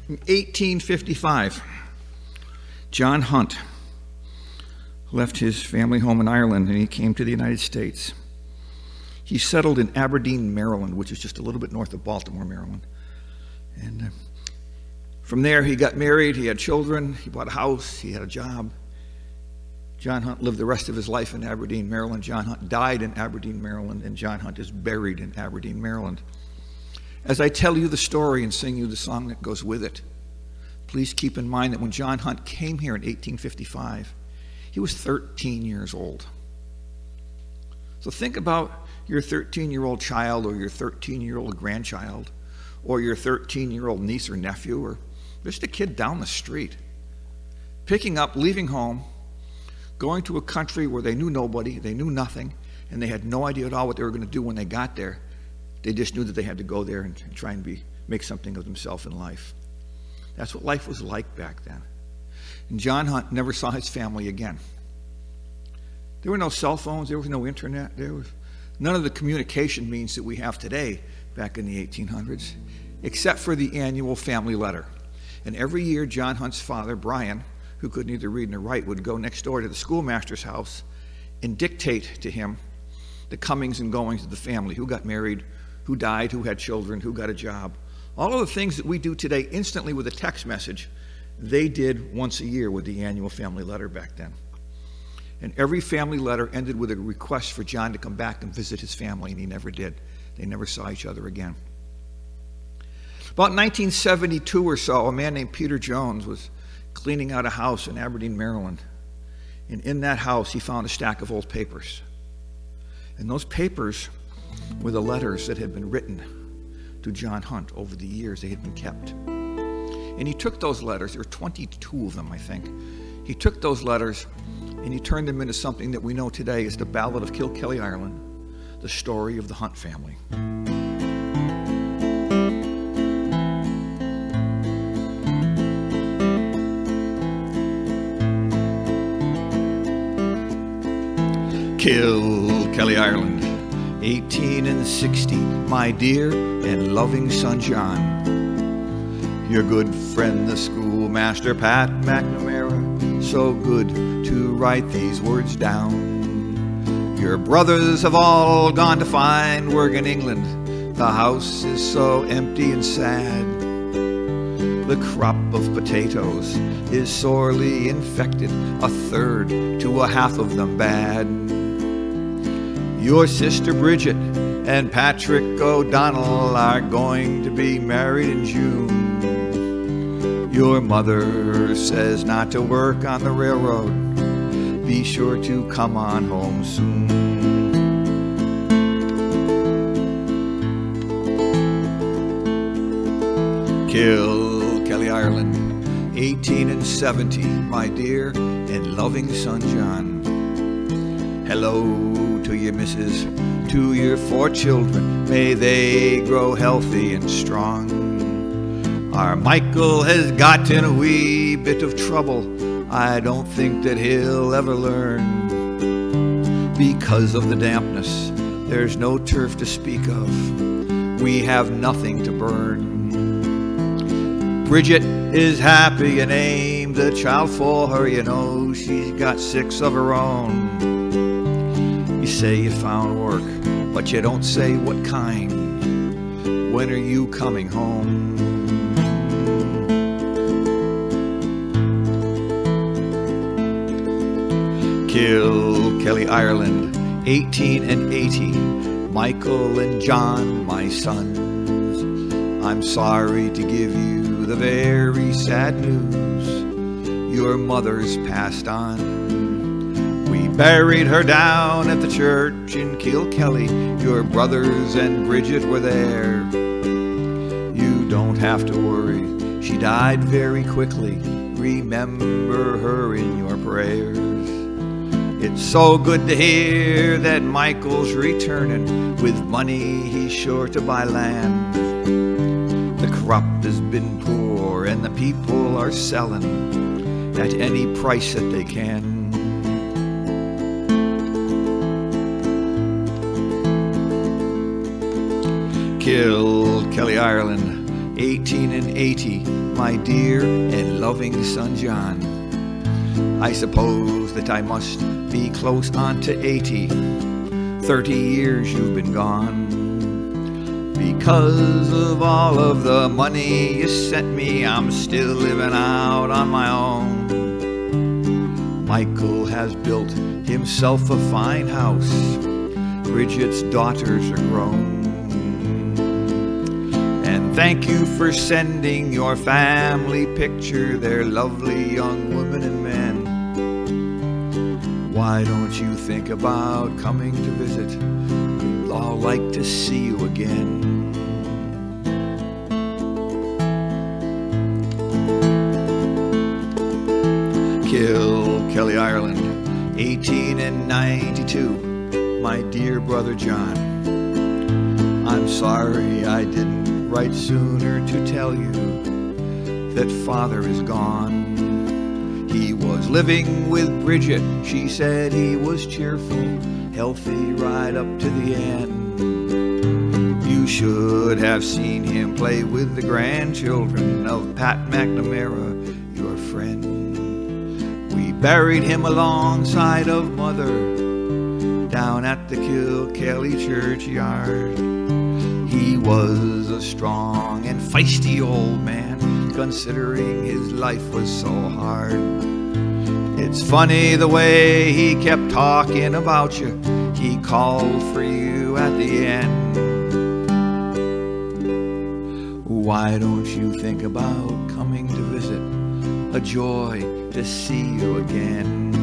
In 1855, John Hunt left his family home in Ireland and he came to the United States. He settled in Aberdeen, Maryland, which is just a little bit north of Baltimore, Maryland. And from there, he got married, he had children, he bought a house, he had a job. John Hunt lived the rest of his life in Aberdeen, Maryland. John Hunt died in Aberdeen, Maryland, and John Hunt is buried in Aberdeen, Maryland. As I tell you the story and sing you the song that goes with it, please keep in mind that when John Hunt came here in 1855, he was 13 years old. So think about your 13-year-old child or your 13-year-old grandchild or your 13-year-old niece or nephew or just a kid down the street, picking up, leaving home, going to a country where they knew nobody, they knew nothing, and they had no idea at all what they were going to do when they got there. They just knew that they had to go there and try and make something of themselves in life. That's what life was like back then. And John Hunt never saw his family again. There were no cell phones, there was no internet, there was none of the communication means that we have today back in the 1800s, except for the annual family letter. And every year, John Hunt's father, Brian, who could neither read nor write, would go next door to the schoolmaster's house and dictate to him the comings and goings of the family, who got married, who died, who had children, who got a job. All of the things that we do today instantly with a text message, they did once a year with the annual family letter back then. And every family letter ended with a request for John to come back and visit his family, and he never did. They never saw each other again. About 1972 or so, a man named Peter Jones was cleaning out a house in Aberdeen, Maryland. And in that house, he found a stack of old papers. And those papers were the letters that had been written to John Hunt over the years. They had been kept. And he took those letters, there were 22 of them, I think. He took those letters and he turned them into something that we know today as the Ballad of Kilkelly Ireland, the story of the Hunt family. Kilkelly Ireland, 1860, my dear and loving son John. Your good friend, the schoolmaster Pat McNamara, so good to write these words down. Your brothers have all gone to find work in England. The house is so empty and sad. The crop of potatoes is sorely infected, a third to a half of them bad. Your sister Bridget and Patrick O'Donnell are going to be married in June. Your mother says not to work on the railroad. Be sure to come on home soon. Kilkelly Ireland, 1870, my dear and loving son John. Hello to your missus, to your 4 children, may they grow healthy and strong. Our Michael has got in a wee bit of trouble, I don't think that he'll ever learn. Because of the dampness, there's no turf to speak of, we have nothing to burn. Bridget is happy and aimed a child for her, you know she's got 6 of her own. You say you found work, but you don't say what kind. When are you coming home? Kilkelly Ireland, 1880, Michael and John, my sons. I'm sorry to give you the very sad news. Your mother's passed on. We buried her down at the church in Kilkelly. Your brothers and Bridget were there. You don't have to worry, she died very quickly. Remember her in your prayers. It's so good to hear that Michael's returning. With money he's sure to buy land. The crop has been poor and the people are selling at any price that they can. Kilkelly Ireland, 18 and 80, my dear and loving son John. I suppose that I must be close on to 80. 30 years you've been gone. Because of all of the money you sent me, I'm still living out on my own. Michael has built himself a fine house. Bridget's daughters are grown. And thank you for sending your family picture. They're lovely young women and men. Why don't you think about coming to visit? We'd all like to see you again. Kilkelly Ireland, 18 and 92, my dear brother John. I'm sorry I didn't write sooner to tell you that father is gone. He was living with Bridget. She said he was cheerful, healthy right up to the end. You should have seen him play with the grandchildren of Pat McNamara, your friend. We buried him alongside of Mother down at the Killkelly churchyard. He was a strong and feisty old man, considering his life was so hard. It's funny the way he kept talking about you. He called for you at the end. Why don't you think about coming to visit? A joy to see you again.